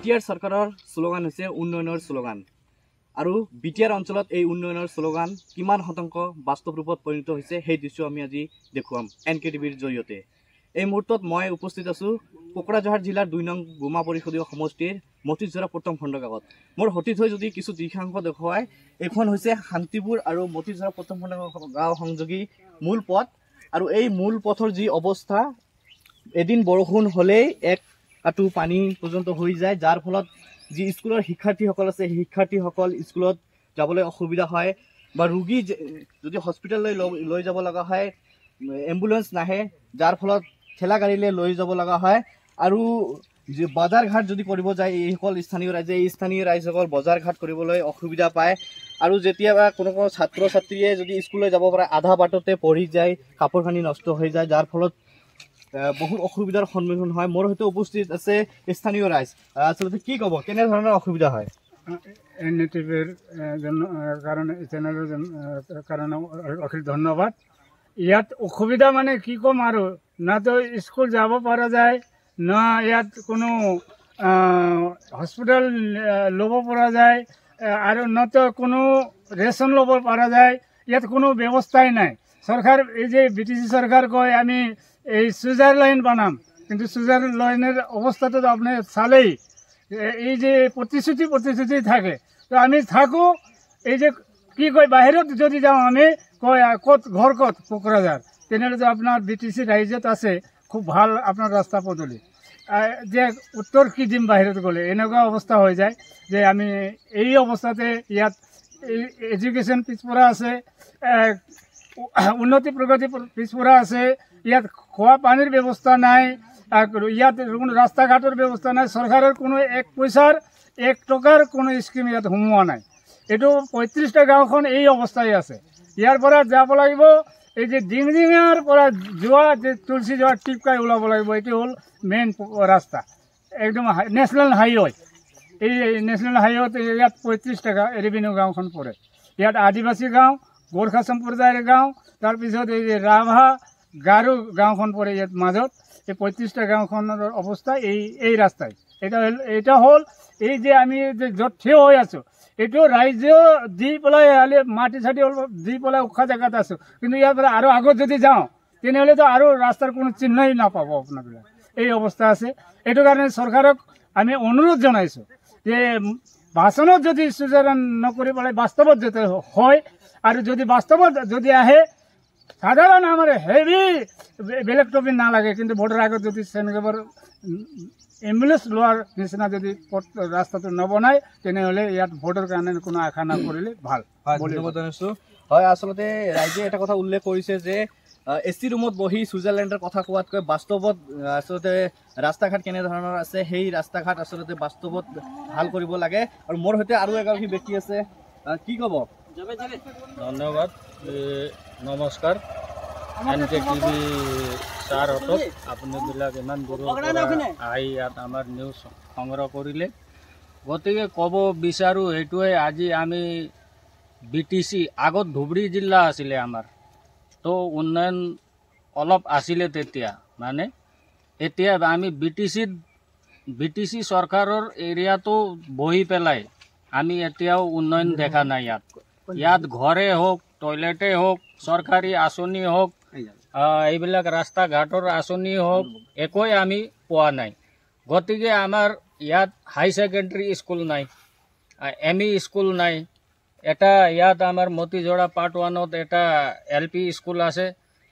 BTR চৰকাৰৰ slogan হৈছে উন্নয়নৰ শ্লোগান আৰু বিটিআৰ অঞ্চলত এই উন্নয়নৰ শ্লোগান কিমান শতাংশ বাস্তৱ ৰূপত পৰিণত হৈছে সেই দৃশ্য আমি আজি দেখুৱাম NKTVৰ জৰিয়তে। এই মুহূৰ্তত মই উপস্থিত আছোঁ কোকৰাঝাৰ জিলাৰ 2 নং বোমা পৰিষদীয় সমষ্টিৰ মতিজৰা প্ৰথম খণ্ড গাঁৱত। মোৰ সতীত হৈ যদি কিছু দৃশ্যাংশ দেখুৱাই, এইখন হৈছে শান্তিপুৰ আৰু মতিজৰা প্ৰথম খণ্ড গাঁও সংযোগী মূল পথ আৰু এই মূল পথৰ যি অৱস্থা, এদিন বৰষুণ হ'লেই এক কাটু পানী পৰ্যন্ত হৈ যায়, যাৰ ফলত যি স্কুলৰ শিক্ষাৰ্থীসকল আছে সেই শিক্ষাৰ্থীসকল স্কুলত যাবলৈ অসুবিধা হয় বা ৰোগী যদি হস্পিটেললৈ লৈ যাব লগা হয় এম্বুলেন্স নাহে, যাৰ ফলত ঠেলা গাড়ীলৈ লৈ যাব লগা হয় আৰু বজাৰ ঘাট যদি কৰিব যায় এইসকল স্থানীয় ৰাইজে এই স্থানীয় ৰাইজসকল বজাৰ ঘাট কৰিবলৈ অসুবিধা পায় আৰু যেতিয়াবা কোনো ছাত্ৰ ছাত্ৰীয়ে যদি স্কুললৈ যাব পাৰে আধা বাটতে পৰি যায়, কাপোৰ কানি নষ্ট হৈ যায়, যাৰ ফলত বহুত অসুবিধাৰ সন্মুখীন হয়। মোৰ সৈতে উপস্থিত আছে স্থানীয় ৰাইজ। আচলতে কি ক'ব, কেনেধৰণৰ অসুবিধা হয়? NKTVৰ কাৰণে চেনেলৰ কাৰণে অশেষ ধন্যবাদ। ইয়াত অসুবিধা মানে কি ক'ম আৰু, না তো স্কুল যাব পৰা যায়, না ইয়াত কোনো হস্পিটেল ল'ব পৰা যায় আৰু না তো কোনো ৰেচন ল'ব পৰা যায়। ইয়াত কোনো ব্যৱস্থাই নাই। চৰকাৰ এই যে BTC চৰকাৰ কয় আমি এই চুইজাৰ লাইন বনাম, কিন্তু চুইজাৰ লাইনেৰ অবস্থাটা তো আপনি চালেই, এই যে প্ৰতিশ্ৰুতি থাকে, তো আমি থাকো এই যে কি কয় বাহিৰত যদি যাওঁ আমি কয় ক'ত ঘৰ ক'ত কোকৰাঝাৰ, তেনেহ'লে তো আপোনাৰ BTC ৰাইজত আছে খুব ভাল আপোনাৰ ৰাস্তা পদূলি, যে উত্তৰ কি দিম বাহিৰত গ'লে, এনেকুৱা অৱস্থা হৈ যায় যে আমি এই অৱস্থাতে ইয়াত এডুকেশ্যন পিছপৰা আছে, উন্নতি প্ৰগতি পিছপৰা আছে, ইয়াত খোৱা পানীৰ ব্যৱস্থা নাই, ইয়াত কোনো ৰাস্তা ঘাটৰ ব্যৱস্থা নাই, চৰকাৰৰ কোনো 1 পইচাৰ 1 টকাৰ কোনো স্কিম ইয়াত সোমোৱা নাই। এইটো 35টা গাঁওখন এই অৱস্থাই আছে। ইয়াৰ পৰা যাব লাগিব এই যে ডিংডিঙাৰ পৰা যোৱা যে তুলসী যোৱা টিপকাই ওলাব লাগিব, এইটো হ'ল মেইন ৰাস্তা, একদম নেশ্যনেল হাইৱে। এই নেশ্যনেল হাইৱেত ইয়াত 35টা ৰেভিনিউ গাঁওখন পৰে। ইয়াত আদিবাসী গাঁও, গোৰ্খা সম্প্ৰদায়ৰ গাঁও, তাৰপিছত এই যে ৰাভা গাৰো গাঁওখন পৰে ইয়াত মাজত। এই 35টা গাঁওখনৰ অৱস্থা এই ৰাস্তাই। এটা হ'ল এই যে আমি যে য'ত থিয় হৈ আছোঁ, এইটো ৰাইজেও দি পেলাই মাটি চাটি অলপ দি পেলাই উশাহ জেগাত আছোঁ, কিন্তু ইয়াৰ পৰা আৰু আগত যদি যাওঁ তেনেহ'লেতো আৰু ৰাস্তাৰ কোনো চিহ্নই নাপাব আপোনালোকে। এই অৱস্থা আছে। এইটো কাৰণে চৰকাৰক আমি অনুৰোধ জনাইছোঁ যে ভাষণত যদি সুচাৰণ নকৰি পেলাই বাস্তৱত যাতে হয়, আৰু যদি বাস্তৱত যদি আহে সাধাৰণ আমাৰ হেভি বেলেগ টপিক নালাগে, কিন্তু ভোটৰ আগত যদি চেনেগেবৰ এম্বুলেন্স লোৱাৰ নিচিনা যদি ৰাস্তাটো নবনায় তেনেহ'লে ইয়াত ভোটৰ কাৰণে কোনো আশা নকৰিলে ভাল। ধন্যবাদ জনাইছোঁ। হয়, আচলতে ৰাইজে এটা কথা উল্লেখ কৰিছে যে AC ৰুমত বহি ছুইজাৰলেণ্ডৰ কথা কোৱাতকৈ বাস্তৱত আচলতে ৰাস্তা ঘাট কেনেধৰণৰ আছে সেই ৰাস্তা ঘাট আচলতে বাস্তৱত ভাল কৰিব লাগে। আৰু মোৰ সৈতে আৰু এগৰাকী ব্যক্তি আছে, কি ক'ব? ধন্যবাদ, নমস্কাৰ। NKTV ছাৰহঁতক আপোনাবিলাক ইমান দূৰৰ পৰা আহি ইয়াত আমাৰ নিউজ সংগ্ৰহ কৰিলে। গতিকে ক'ব বিচাৰোঁ সেইটোৱে, আজি আমি BTC আগত ধুবুৰী জিলা আছিলে আমাৰ, তো উন্নয়ন অলপ আছিলে তেতিয়া, মানে এতিয়া আমি BTC চৰকাৰৰ এৰিয়াটো বহি পেলাই আমি এতিয়াও উন্নয়ন দেখা নাই। ইয়াত ঘৰে হওক, টয়লেটেই হওক, চৰকাৰী আঁচনি হওক, এইবিলাক ৰাস্তা ঘাটৰ আঁচনি হওক, একোৱেই আমি পোৱা নাই। গতিকে আমাৰ ইয়াত হাই ছেকেণ্ডেৰী স্কুল নাই, ME স্কুল নাই। এটা ইয়াত আমাৰ মতিজৰা পাৰ্ট 1ত এটা LP স্কুল আছে,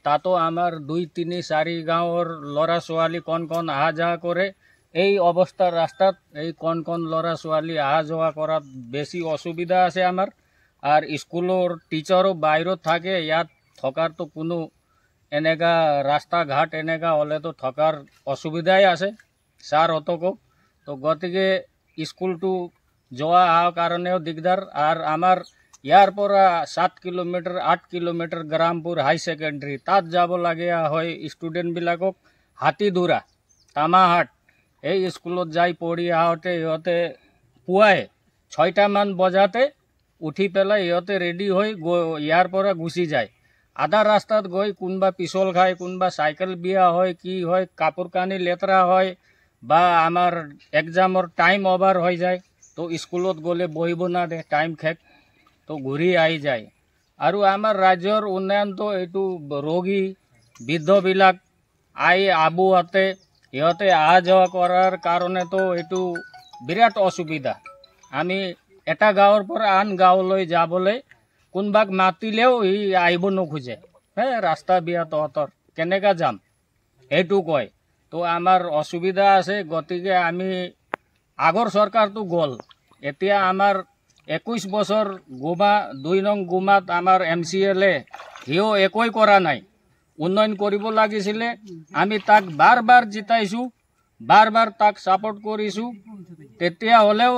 তাতো আমাৰ 2, 3, 4 গাঁৱৰ ল'ৰা ছোৱালী কণ অহা যোৱা কৰে। এই অৱস্থাৰ ৰাস্তাত এই কণ ল'ৰা ছোৱালী অহা যোৱা কৰাত বেছি অসুবিধা আছে আমাৰ। আৰ স্কুলৰ টিচাৰো বাহিৰত থাকে, ইয়াত থকাৰতো কোনো এনেকা ৰাস্তা ঘাট এনেকা হ'লেতো থকাৰ অসুবিধাই আছে ছাৰহঁতকো। তো গতিকে স্কুলটো যোৱা অহাৰ কাৰণেও দিগদাৰ। আৰু আমাৰ ইয়াৰ পৰা 7 কিলোমিটাৰ 8 কিলোমিটাৰ গ্ৰামপুৰ হাই ছেকেণ্ডেৰী, তাত যাব লগা হয় ষ্টুডেণ্টবিলাকক। হাতীদুৰা, তামাহাট এই স্কুলত যাই পঢ়ি আহোঁতে সিহঁতে পুৱাই 6টামান বজাতে উঠি পেলাই সিহঁতে ৰেডি হৈ ইয়াৰ পৰা গুচি যায়। আধা ৰাস্তাত গৈ কোনোবা পিছল খায়, কোনোবা চাইকেল বিয়া হয়, কি হয়, কাপোৰ কানি লেতেৰা হয়, বা আমাৰ এক্সামৰ টাইম অভাৰ হৈ যায়, তো স্কুলত গ'লে বহিব নাদে, টাইম শেষ, তো ঘূৰি আহি যায়। আৰু আমাৰ ৰাজ্যৰ উন্নয়নটো এইটো ৰোগী বৃদ্ধবিলাক আবুহঁতে সিহঁতে অহা যোৱা কৰাৰ কাৰণেতো এইটো বিৰাট অসুবিধা। আমি এটা গাঁৱৰ পৰা আন গাঁৱলৈ যাবলৈ কোনোবাক মাতিলেও সি আহিব নোখোজে, ৰাস্তা বিয়া তহঁতৰ কেনেকৈ যাম সেইটো কয়। তো আমাৰ অসুবিধা আছে। গতিকে আমি আগৰ চৰকাৰটো গ'ল, এতিয়া আমাৰ 21 বছৰ গুমা 2 নং গুমাত আমাৰ MCLA সিও একোৱেই কৰা নাই। উন্নয়ন কৰিব লাগিছিলে, আমি তাক বাৰ বাৰ জিতাইছোঁ, বাৰ বাৰ তাক ছাপোৰ্ট কৰিছোঁ, তেতিয়াহ'লেও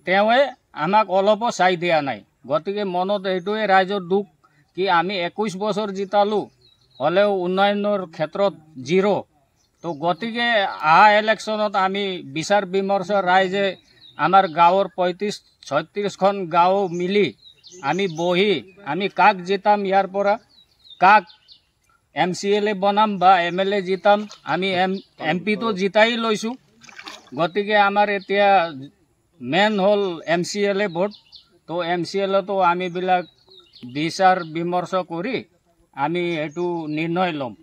তেওঁৱে আমাক অলপো চাই দিয়া নাই। গতিকে মনত এইটোৱে ৰাইজৰ দুখ কি আমি 21 বছৰ জিতালোঁ, হ'লেও উন্নয়নৰ ক্ষেত্ৰত জিৰ'। তো গতিকে অহা ইলেকশ্যনত আমি বিচাৰ বিমৰ্শ ৰাইজে আমাৰ গাঁৱৰ 35-36খন গাঁও মিলি আমি বহি আমি কাক জিতাম, ইয়াৰ পৰা কাক MCLA বনাম বা MLA জিতাম, আমি MP তো জিতাই লৈছোঁ। গতিকে আমাৰ এতিয়া মেইন হ'ল MCLA ভোট। তো MCLA তো আমিবিলাক বিচাৰ বিমৰ্শ কৰি আমি এইটো নিৰ্ণয় ল'ম।